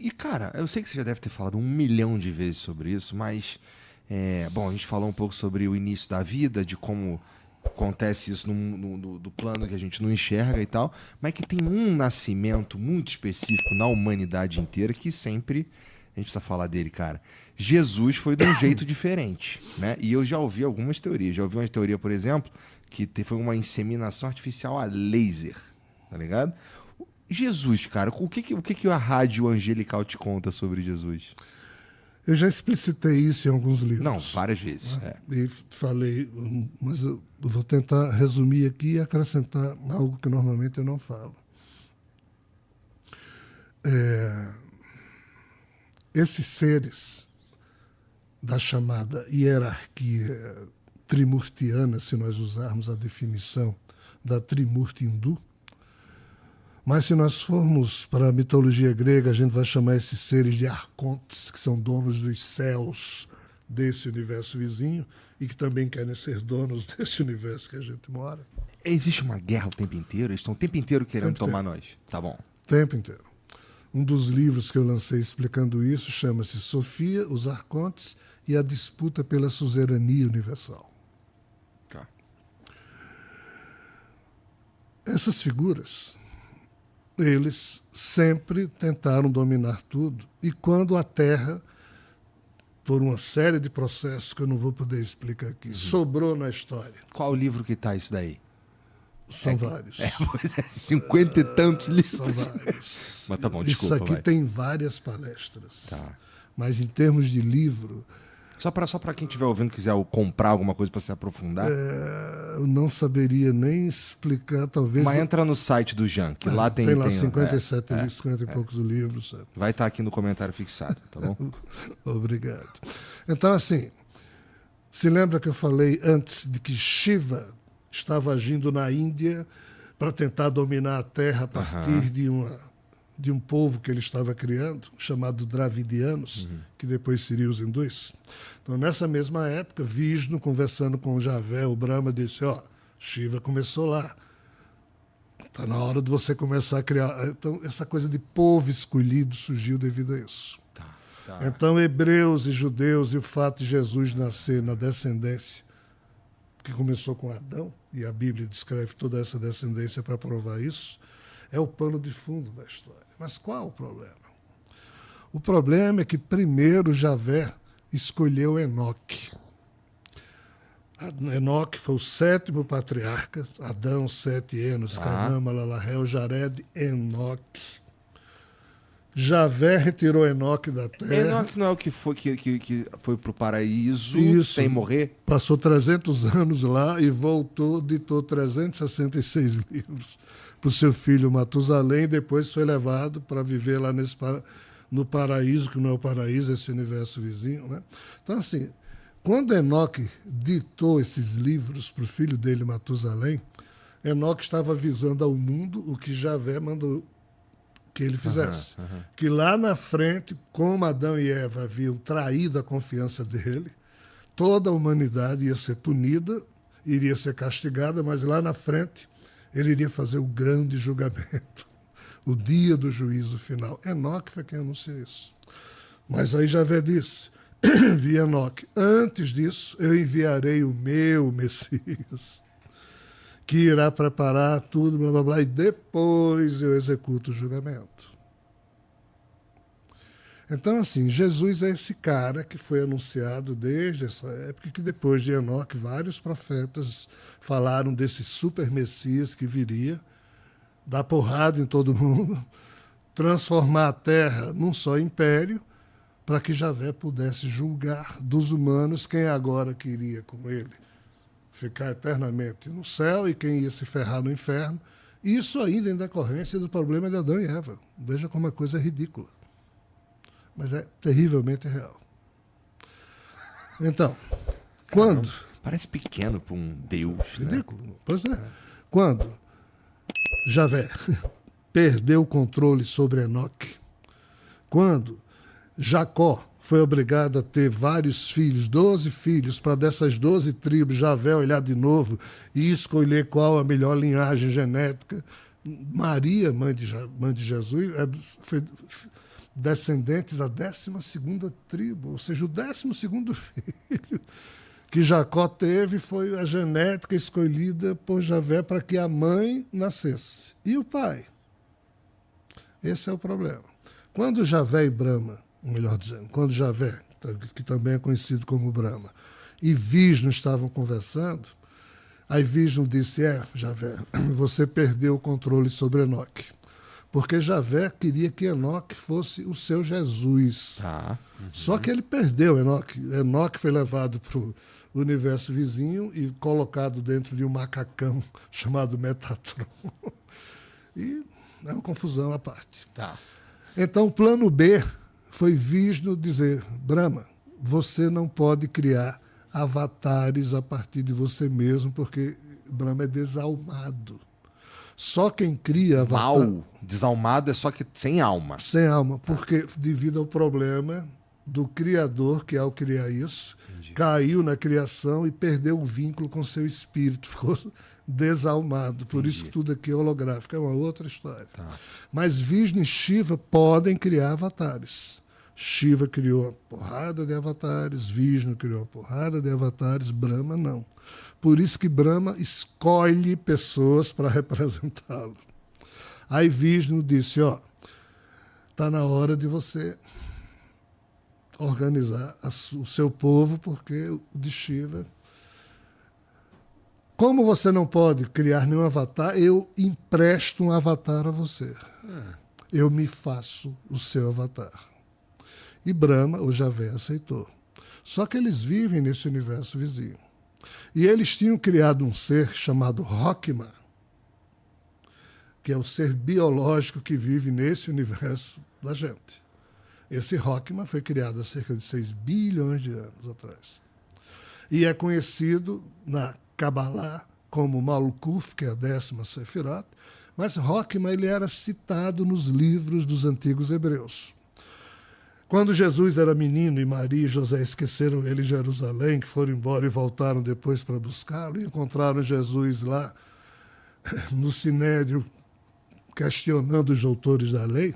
Cara, eu sei que você já deve ter falado 1 milhão de vezes sobre isso, mas... bom, a gente falou um pouco sobre o início da vida, de como acontece isso do plano que a gente não enxerga e tal, mas que tem um nascimento muito específico na humanidade inteira que sempre a gente precisa falar dele, cara. Jesus foi de um jeito diferente, né? E eu já ouvi algumas teorias. Já ouvi uma teoria, por exemplo, que foi uma inseminação artificial a laser, tá ligado? Jesus, cara, o que a rádio angelical te conta sobre Jesus? Eu já explicitei isso em alguns livros. Não, várias vezes. E falei, mas eu vou tentar resumir aqui e acrescentar algo que normalmente eu não falo. Esses seres da chamada hierarquia trimurtiana, se nós usarmos a definição da Trimurti hindu, mas se nós formos para a mitologia grega, a gente vai chamar esses seres de arcontes, que são donos dos céus desse universo vizinho e que também querem ser donos desse universo que a gente mora. Existe uma guerra o tempo inteiro? Eles estão o tempo inteiro querendo tomar nós. Tá bom. O tempo inteiro. Um dos livros que eu lancei explicando isso chama-se Sofia, os Arcontes e a disputa pela suzerania universal. Tá. Essas figuras... eles sempre tentaram dominar tudo. E quando a Terra, por uma série de processos que eu não vou poder explicar aqui, sobrou na história. Qual o livro que tá isso daí? São vários. Pois é, 50 e tantos livros. São vários. Mas tá bom, desculpa. Isso aqui tem várias palestras. Tá. Mas em termos de livro... Só para quem estiver ouvindo quiser comprar alguma coisa para se aprofundar. Eu não saberia nem explicar, talvez... Mas entra no site do Jean, que lá tem... Tem lá 57 livros, 50 e poucos livros. Sabe? Vai estar aqui no comentário fixado, tá bom? Obrigado. Então, assim, se lembra que eu falei antes de que Shiva estava agindo na Índia para tentar dominar a Terra a partir de um povo que ele estava criando, chamado Dravidianos, que depois seriam os hindus. Então, nessa mesma época, Vishnu, conversando com Javé, o Brahma, disse, Shiva começou lá. Está na hora de você começar a criar... Então, essa coisa de povo escolhido surgiu devido a isso. Tá. Então, hebreus e judeus, e o fato de Jesus nascer na descendência, que começou com Adão, e a Bíblia descreve toda essa descendência para provar isso, é o pano de fundo da história. Mas qual o problema? O problema é que primeiro Javé escolheu Enoque. Enoque foi o 7º patriarca, Adão, Sete, Enos, Canaã, Malalahel, Jared, Enoque. Javé retirou Enoque da terra. Enoque não é o que foi pro paraíso Isso. Sem morrer? Passou 300 anos lá e voltou, ditou 366 livros para o seu filho Matusalém, e depois foi levado para viver lá no paraíso, que não é o paraíso, esse universo vizinho. Né? Então, assim, quando Enoque ditou esses livros para o filho dele, Matusalém, Enoque estava avisando ao mundo o que Javé mandou que ele fizesse. Que lá na frente, como Adão e Eva haviam traído a confiança dele, toda a humanidade ia ser punida, iria ser castigada, mas lá na frente ele iria fazer o grande julgamento, o dia do juízo final. Enoque foi quem anunciou isso. Mas aí Javé disse, vi Enoque, antes disso eu enviarei o meu Messias, que irá preparar tudo, blá, blá, blá, e depois eu executo o julgamento. Então, assim, Jesus é esse cara que foi anunciado desde essa época, que depois de Enoque, vários profetas falaram desse super Messias que viria, dar porrada em todo mundo, transformar a terra num só império, para que Javé pudesse julgar dos humanos quem agora queria com ele ficar eternamente no céu e quem ia se ferrar no inferno. Isso ainda em decorrência do problema de Adão e Eva. Veja como a coisa é ridícula. Mas é terrivelmente real. Então, quando... Parece pequeno para um Deus, ridículo. né? Pois é. Quando Javé perdeu o controle sobre Enoque, quando Jacó foi obrigado a ter vários filhos, 12 filhos, para dessas 12 tribos Javé olhar de novo e escolher qual a melhor linhagem genética. Maria, mãe de Jesus, descendente da 12ª tribo, ou seja, o 12º filho que Jacó teve foi a genética escolhida por Javé para que a mãe nascesse. E o pai? Esse é o problema. Quando Javé e Brahma, melhor dizendo, quando Javé, que também é conhecido como Brahma, e Vishnu estavam conversando, aí Vishnu disse, Javé, você perdeu o controle sobre Enoque. Porque Javé queria que Enoque fosse o seu Jesus. Só que ele perdeu Enoque. Enoque foi levado para o universo vizinho e colocado dentro de um macacão chamado Metatron. E é uma confusão à parte. Então, o plano B foi Vishnu dizer, Brahma, você não pode criar avatares a partir de você mesmo, porque Brahma é desalmado. Só quem cria avatar... Desalmado é só que sem alma. Sem alma, porque devido ao problema do Criador, que ao criar isso, caiu na criação e perdeu o vínculo com seu espírito, ficou desalmado. Por isso que tudo aqui é holográfico, é uma outra história. Mas Vishnu e Shiva podem criar avatares. Shiva criou uma porrada de avatares, Vishnu criou uma porrada de avatares, Brahma não. Por isso que Brahma escolhe pessoas para representá-lo. Aí Vishnu disse, está na hora de você organizar o seu povo, porque o de Shiva... Como você não pode criar nenhum avatar, eu empresto um avatar a você. Eu me faço o seu avatar. E Brahma, o Javé, aceitou. Só que eles vivem nesse universo vizinho. E eles tinham criado um ser chamado Rockma, que é o ser biológico que vive nesse universo da gente. Esse Rockma foi criado há cerca de 6 bilhões de anos atrás. E é conhecido na Kabbalah como Malkuth, que é a 10ª Sefirot, mas Rockma ele era citado nos livros dos antigos hebreus. Quando Jesus era menino e Maria e José esqueceram ele em Jerusalém, que foram embora e voltaram depois para buscá-lo, e encontraram Jesus lá no Sinédrio, questionando os doutores da lei,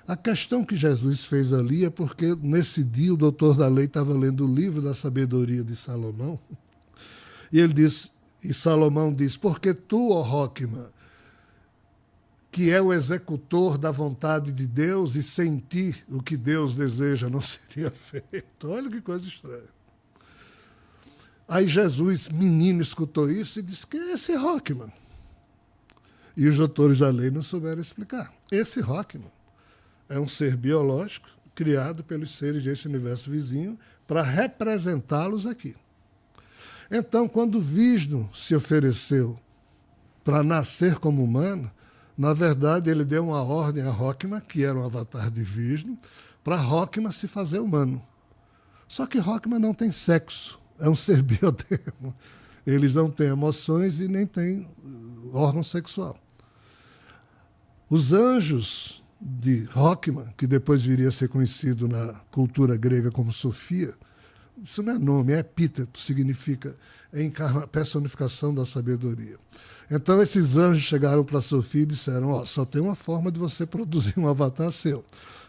a questão que Jesus fez ali é porque nesse dia o doutor da lei estava lendo o livro da sabedoria de Salomão, e ele disse, e Salomão diz, porque tu, ó Rockma, que é o executor da vontade de Deus, e sem ti o que Deus deseja não seria feito. Olha que coisa estranha. Aí Jesus, menino, escutou isso e disse, que é esse Rockman? E os doutores da lei não souberam explicar. Esse Rockman é um ser biológico criado pelos seres desse universo vizinho para representá-los aqui. Então, quando Vishnu se ofereceu para nascer como humano, na verdade, ele deu uma ordem a Rockma, que era um avatar de Vishnu, para Rockma se fazer humano. Só que Rockma não tem sexo, é um ser biodermo. Eles não têm emoções e nem têm órgão sexual. Os anjos de Rockma, que depois viria a ser conhecido na cultura grega como Sofia, isso não é nome, é epíteto, significa personificação da sabedoria. Então esses anjos chegaram para Sofia e disseram, só tem uma forma de você produzir um avatar seu.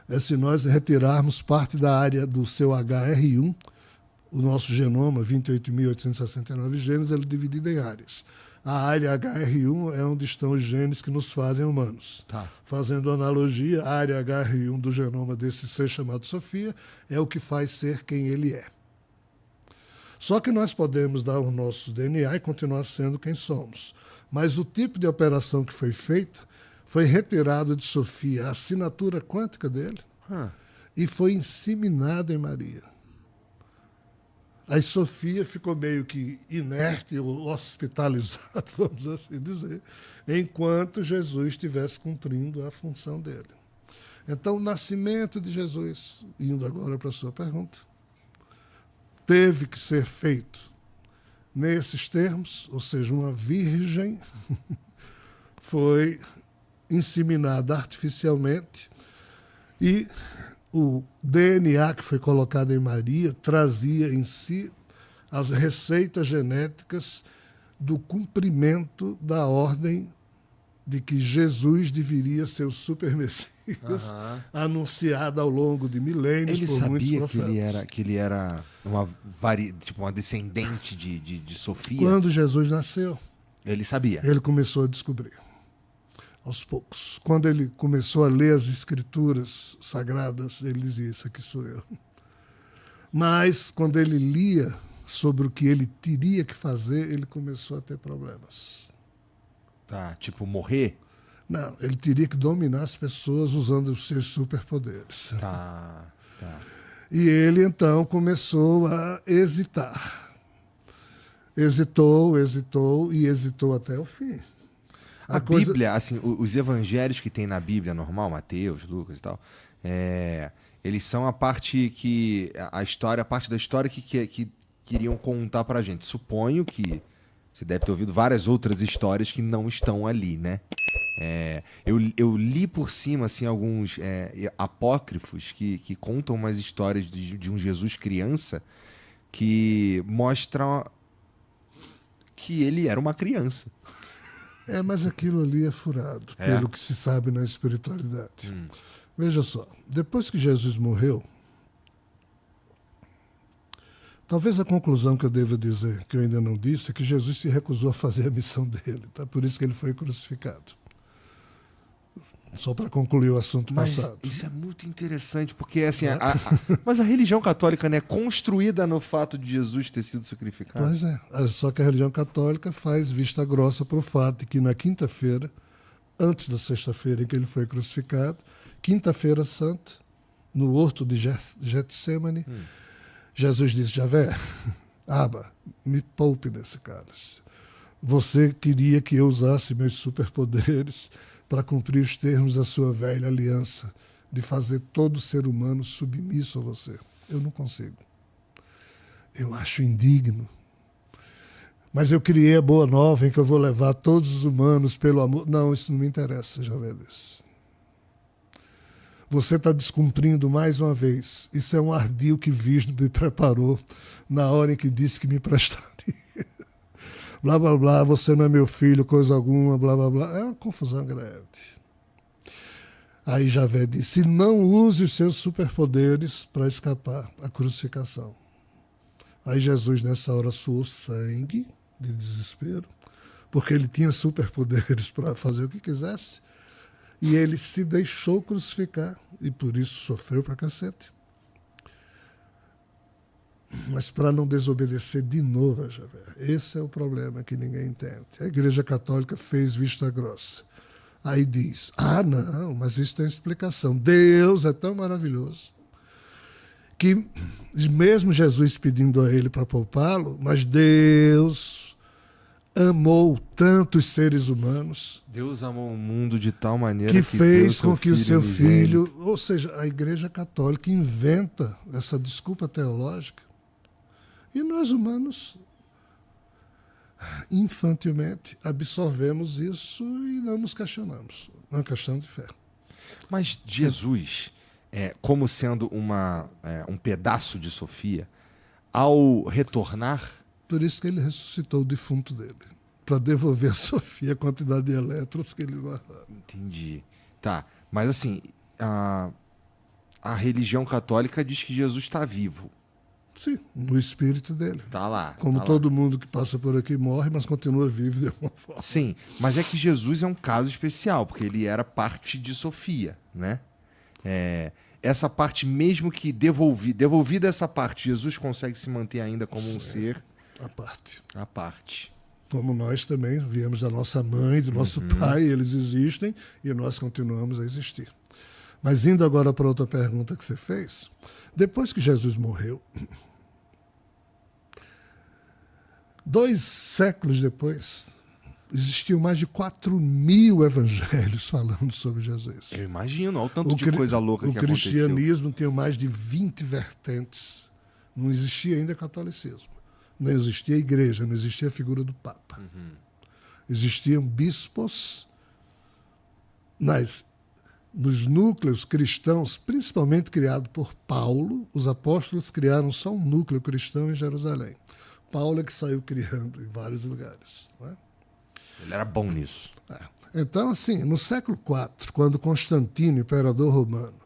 É se nós retirarmos parte da área do seu HR1, o nosso genoma, 28.869 genes, ele é dividido em áreas. A área HR1 é onde estão os genes que nos fazem humanos. Fazendo analogia, a área HR1 do genoma desse ser chamado Sofia é o que faz ser quem ele é. Só que nós podemos dar o nosso DNA e continuar sendo quem somos. Mas o tipo de operação que foi feita foi retirado de Sofia a assinatura quântica dele e foi inseminado em Maria. Aí Sofia ficou meio que inerte ou hospitalizada, vamos assim dizer, enquanto Jesus estivesse cumprindo a função dele. Então, o nascimento de Jesus, indo agora para a sua pergunta, teve que ser feito nesses termos, ou seja, uma virgem foi inseminada artificialmente e o DNA que foi colocado em Maria trazia em si as receitas genéticas do cumprimento da ordem de que Jesus deveria ser o super Messias anunciado ao longo de milênios Ele por muitos sabia profetas. que ele era tipo uma descendente de Sofia? Quando Jesus nasceu, Ele sabia. ele começou a descobrir, aos poucos. Quando ele começou a ler as escrituras sagradas, ele dizia, isso aqui sou eu. Mas, quando ele lia sobre o que ele teria que fazer, ele começou a ter problemas. Tá, tipo, morrer? Não, ele teria que dominar as pessoas usando os seus superpoderes. Tá. E ele, então, começou a hesitar. Hesitou e hesitou até o fim. A Bíblia, assim, os evangelhos que tem na Bíblia normal, Mateus, Lucas e tal, eles são a parte que... a parte da história que queriam contar pra gente. Suponho que você deve ter ouvido várias outras histórias que não estão ali, né? Eu li por cima assim, alguns apócrifos que contam umas histórias de um Jesus criança que mostram que ele era uma criança. Mas aquilo ali é furado, pelo que se sabe na espiritualidade. Veja só, depois que Jesus morreu, talvez a conclusão que eu devo dizer, que eu ainda não disse, é que Jesus se recusou a fazer a missão dele. Tá? Por isso que ele foi crucificado. Só para concluir o assunto passado. Isso é muito interessante, porque assim, mas a religião católica, né, é construída no fato de Jesus ter sido sacrificado. Pois é, só que a religião católica faz vista grossa para o fato de que na quinta-feira, antes da sexta-feira em que ele foi crucificado, quinta-feira santa, no horto de Getsêmani, Jesus disse, Javé, Aba, me poupe desse cálice. Você queria que eu usasse meus superpoderes para cumprir os termos da sua velha aliança, de fazer todo ser humano submisso a você. Eu não consigo. Eu acho indigno. Mas eu criei a boa nova em que eu vou levar todos os humanos pelo amor. Não, isso não me interessa, Javé disse. Você está descumprindo mais uma vez. Isso é um ardil que Vishnu me preparou na hora em que disse que me prestaria. Blá, blá, blá, você não é meu filho, coisa alguma, blá, blá, blá. É uma confusão grande. Aí Javé disse, não use os seus superpoderes para escapar à crucificação. Aí Jesus, nessa hora, suou sangue de desespero, porque ele tinha superpoderes para fazer o que quisesse, e ele se deixou crucificar, e por isso sofreu pra cacete. Mas para não desobedecer de novo, Javé. Esse é o problema que ninguém entende. A Igreja Católica fez vista grossa. Aí diz, não, mas isso tem explicação. Deus é tão maravilhoso que mesmo Jesus pedindo a ele para poupá-lo, mas Deus amou tantos seres humanos. Deus amou o mundo de tal maneira que fez com que o seu filho... unigênito. Ou seja, a Igreja Católica inventa essa desculpa teológica. E nós, humanos, infantilmente, absorvemos isso e não nos questionamos. É uma questão de fé. Mas Jesus, como sendo um pedaço de Sofia, ao retornar... Por isso que ele ressuscitou o defunto dele, para devolver a Sofia a quantidade de elétrons que ele guardava. Entendi. Tá, mas assim, a religião católica diz que Jesus está vivo. Sim, no espírito dele. Tá lá. Como tá todo lá. mundo que passa por aqui morre, mas continua vivo de alguma forma. Sim, mas é que Jesus é um caso especial, porque ele era parte de Sofia, né? Essa parte, mesmo que devolvida essa parte, Jesus consegue se manter ainda como um ser A parte. à parte. Como nós também viemos da nossa mãe, do nosso pai, eles existem e nós continuamos a existir. Mas indo agora para outra pergunta que você fez, depois que Jesus morreu, 2 séculos depois, existiam mais de 4.000 evangelhos falando sobre Jesus. Eu imagino, olha o tanto de coisa louca que aconteceu. O cristianismo tinha mais de 20 vertentes. Não existia ainda catolicismo. Não existia a igreja, não existia a figura do Papa. Existiam bispos nos núcleos cristãos, principalmente criado por Paulo. Os apóstolos criaram só um núcleo cristão em Jerusalém. Paulo é que saiu criando em vários lugares. Não é? Ele era bom nisso. Então, assim, no século IV, quando Constantino, imperador romano,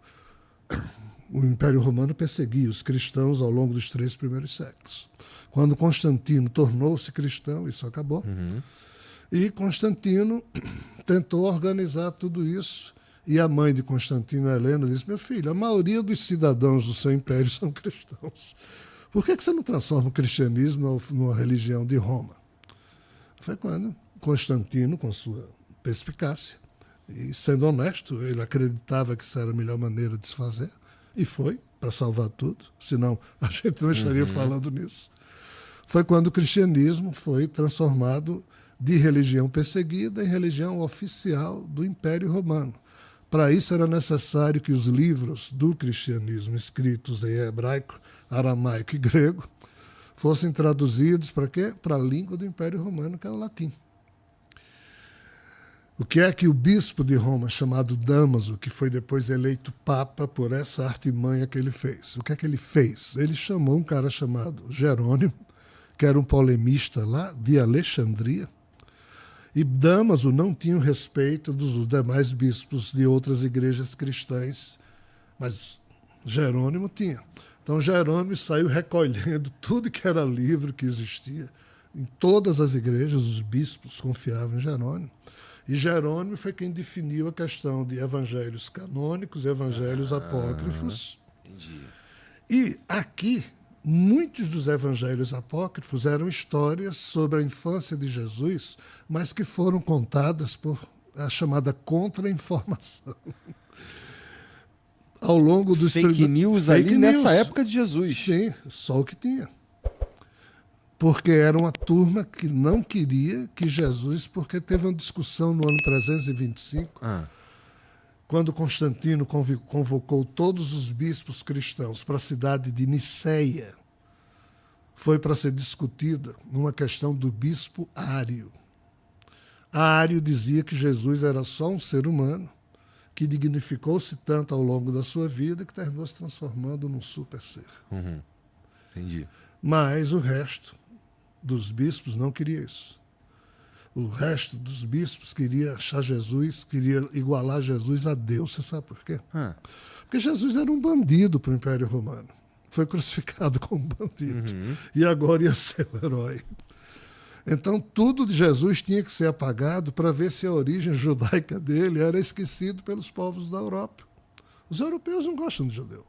o Império Romano perseguia os cristãos ao longo dos 3 primeiros séculos. Quando Constantino tornou-se cristão, isso acabou. E Constantino tentou organizar tudo isso. E a mãe de Constantino, Helena, disse: meu filho, a maioria dos cidadãos do seu império são cristãos. Por que você não transforma o cristianismo numa religião de Roma? Foi quando Constantino, com sua perspicácia, e sendo honesto, ele acreditava que isso era a melhor maneira de se fazer, e foi, para salvar tudo, senão a gente não estaria falando nisso. Foi quando o cristianismo foi transformado de religião perseguida em religião oficial do Império Romano. Para isso era necessário que os livros do cristianismo escritos em hebraico, aramaico e grego fossem traduzidos para quê? Para a língua do Império Romano, que é o latim. O que é que o bispo de Roma, chamado Damaso, que foi depois eleito papa por essa artimanha que ele fez, o que é que ele fez? Ele chamou um cara chamado Jerônimo, que era um polemista lá de Alexandria, e Damaso não tinha o respeito dos demais bispos de outras igrejas cristãs, mas Jerônimo tinha. Então Jerônimo saiu recolhendo tudo que era livro que existia. Em todas as igrejas, os bispos confiavam em Jerônimo. E Jerônimo foi quem definiu a questão de evangelhos canônicos e evangelhos apócrifos. Entendi. E aqui, muitos dos evangelhos apócrifos eram histórias sobre a infância de Jesus, mas que foram contadas por a chamada contra-informação. Ao longo dos Fake news ali nessa época de Jesus. Sim, só o que tinha. Porque era uma turma que não queria que Jesus, porque teve uma discussão no ano 325, quando Constantino convocou todos os bispos cristãos para a cidade de Niceia. Foi para ser discutida uma questão do bispo Ário. Ário dizia que Jesus era só um ser humano, que dignificou-se tanto ao longo da sua vida que terminou se transformando num super ser. Entendi. Mas o resto dos bispos não queria isso. O resto dos bispos queria achar Jesus, queria igualar Jesus a Deus. Você sabe por quê? Porque Jesus era um bandido para o Império Romano. Foi crucificado como bandido. E agora ia ser o herói. Então, tudo de Jesus tinha que ser apagado para ver se a origem judaica dele era esquecida pelos povos da Europa. Os europeus não gostam de judeu.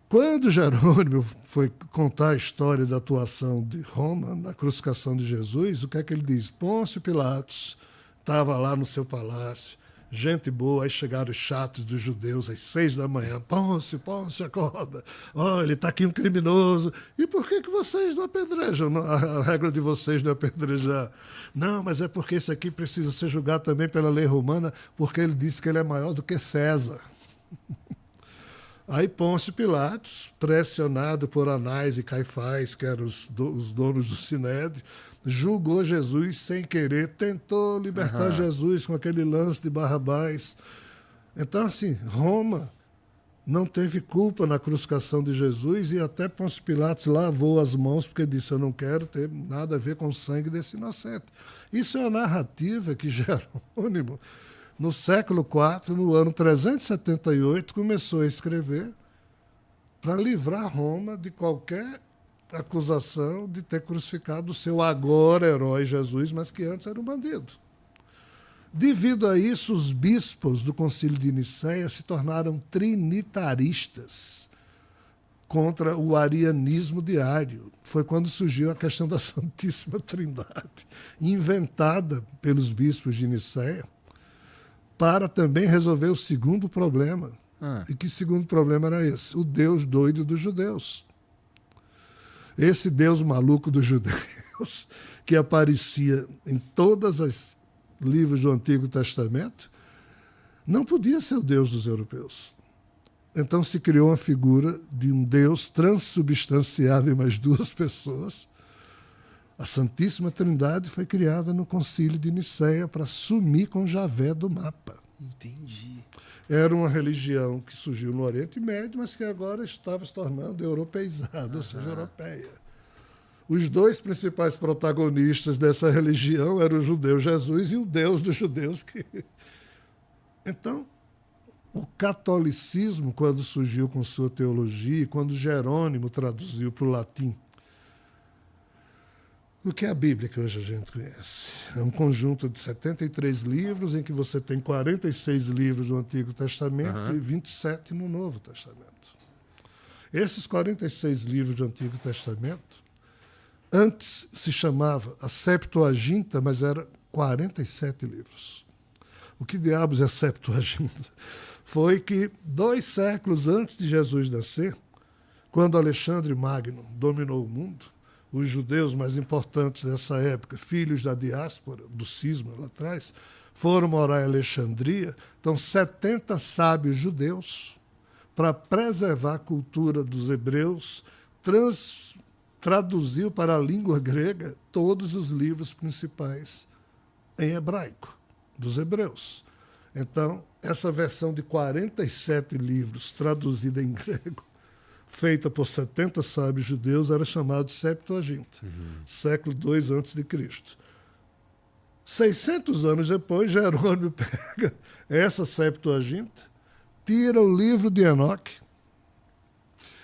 Quando Jerônimo foi contar a história da atuação de Roma na crucificação de Jesus, o que é que ele diz? Pôncio Pilatos estava lá no seu palácio, gente boa, aí chegaram os chatos dos judeus às 6 da manhã. Pôncio, acorda. Olha, está aqui um criminoso. E por que vocês não apedrejam? A regra de vocês não é apedrejar. Não, mas é porque esse aqui precisa ser julgado também pela lei romana, porque ele disse que ele é maior do que César. Aí Pôncio Pilatos, pressionado por Anás e Caifás, que eram os donos do Sinédrio, julgou Jesus sem querer, tentou libertar Jesus com aquele lance de Barrabás. Então, assim, Roma não teve culpa na crucificação de Jesus e até Pôncio Pilatos lavou as mãos porque disse: eu não quero ter nada a ver com o sangue desse inocente. Isso é uma narrativa que Jerônimo, no século IV, no ano 378, começou a escrever para livrar Roma de qualquer acusação de ter crucificado o seu agora herói Jesus, mas que antes era um bandido. Devido a isso, os bispos do Concílio de Nicéia se tornaram trinitaristas contra o arianismo diário. Foi quando surgiu a questão da Santíssima Trindade, inventada pelos bispos de Nicéia, para também resolver o segundo problema. E que segundo problema era esse? O Deus doido dos judeus. Esse Deus maluco dos judeus, que aparecia em todos os livros do Antigo Testamento, não podia ser o Deus dos europeus. Então se criou uma figura de um Deus transubstanciado em mais duas pessoas. A Santíssima Trindade foi criada no Concílio de Nicéia para sumir com Javé do mapa. Entendi. Era uma religião que surgiu no Oriente Médio, mas que agora estava se tornando europeizada, ou seja, europeia. Os dois principais protagonistas dessa religião eram o judeu Jesus e o Deus dos judeus. Então, o catolicismo, quando surgiu com sua teologia, quando Jerônimo traduziu para o latim, o que é a Bíblia que hoje a gente conhece? É um conjunto de 73 livros, em que você tem 46 livros do Antigo Testamento e 27 no Novo Testamento. Esses 46 livros do Antigo Testamento, antes se chamava a Septuaginta, mas era 47 livros. O que diabos é a Septuaginta? Foi que 2 séculos antes de Jesus nascer, quando Alexandre Magno dominou o mundo, os judeus mais importantes dessa época, filhos da diáspora, do cisma lá atrás, foram morar em Alexandria. Então, 70 sábios judeus, para preservar a cultura dos hebreus, traduziu para a língua grega todos os livros principais em hebraico, dos hebreus. Então, essa versão de 47 livros traduzida em grego, feita por 70 sábios judeus, era chamada de Septuaginta, século II a.C. 600 anos depois, Jerônimo pega essa Septuaginta, tira o livro de Enoque,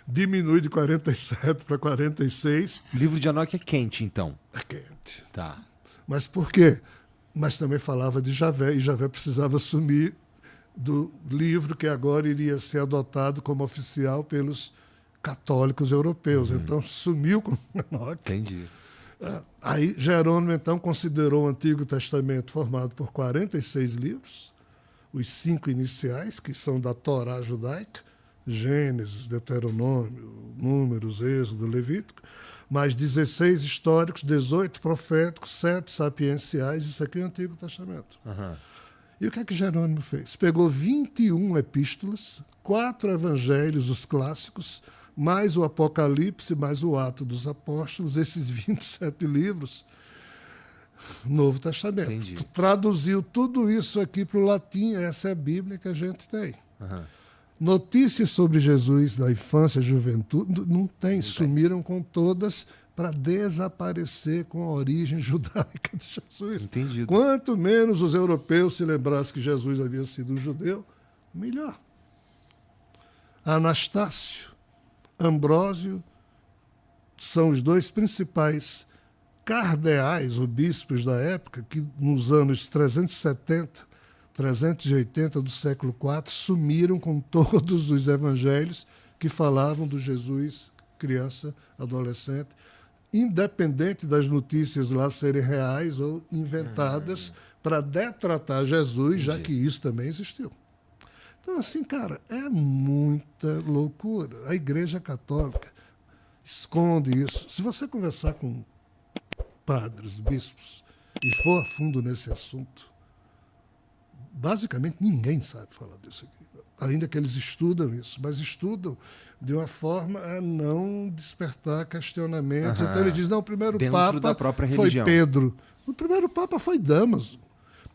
diminui de 47 para 46. O livro de Enoque é quente, então? É quente. Tá. Mas por quê? Mas também falava de Javé, e Javé precisava assumir do livro que agora iria ser adotado como oficial pelos católicos europeus. Então, sumiu com Enoque. Entendi. Aí, Jerônimo, então, considerou o Antigo Testamento formado por 46 livros, os 5 iniciais, que são da Torá judaica, Gênesis, Deuteronômio, Números, Êxodo, Levítico, mais 16 históricos, 18 proféticos, 7 sapienciais, isso aqui é o Antigo Testamento. E o que é que Jerônimo fez? Pegou 21 epístolas, 4 evangelhos, os clássicos, mais o Apocalipse, mais o Ato dos Apóstolos, esses 27 livros, Novo Testamento. Entendi. Traduziu tudo isso aqui para o latim, essa é a Bíblia que a gente tem. Notícias sobre Jesus da infância e juventude, não tem, sumiram com todas para desaparecer com a origem judaica de Jesus. Entendido. Quanto menos os europeus se lembrassem que Jesus havia sido um judeu, melhor. Anastácio, Ambrósio são os 2 principais cardeais, ou bispos da época, que nos anos 370, 380 do século IV, sumiram com todos os evangelhos que falavam do Jesus criança, adolescente, independente das notícias lá serem reais ou inventadas para detratar Jesus, já que isso também existiu. Então, assim, cara, é muita loucura. A Igreja Católica esconde isso. Se você conversar com padres, bispos, e for a fundo nesse assunto, basicamente ninguém sabe falar disso aqui. Ainda que eles estudam isso, mas estudam de uma forma a não despertar questionamentos. Então ele diz, não, o primeiro Dentro Papa da própria foi religião. Pedro. O primeiro Papa foi Damaso,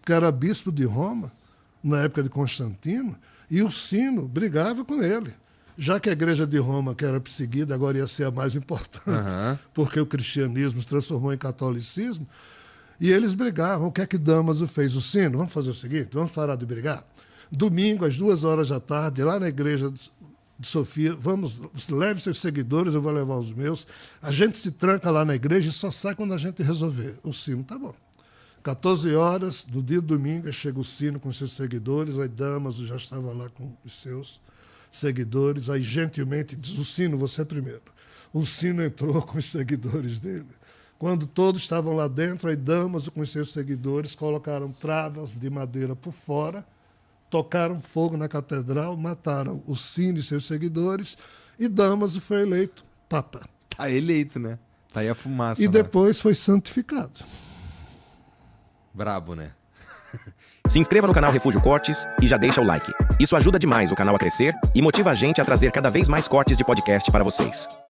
que era bispo de Roma, na época de Constantino, e o Sino brigava com ele. Já que a Igreja de Roma, que era perseguida, agora ia ser a mais importante, porque o cristianismo se transformou em catolicismo, e eles brigavam. O que é que Damaso fez? O Sino, vamos fazer o seguinte, vamos parar de brigar. Domingo, às 2h, lá na igreja de Sofia, leve seus seguidores, eu vou levar os meus. A gente se tranca lá na igreja e só sai quando a gente resolver. O Sino, tá bom. 14h, no dia do domingo, chega o Sino com seus seguidores, aí Damaso já estava lá com os seus seguidores, aí gentilmente diz, o Sino, você é primeiro. O Sino entrou com os seguidores dele. Quando todos estavam lá dentro, aí Damaso com os seus seguidores colocaram travas de madeira por fora, tocaram fogo na catedral, mataram o Sino e seus seguidores, e Damaso foi eleito Papa. Tá eleito, né? Tá aí a fumaça. E né? depois foi santificado. Brabo, né? Se inscreva no canal Refúgio Cortes e já deixa o like. Isso ajuda demais o canal a crescer e motiva a gente a trazer cada vez mais cortes de podcast para vocês.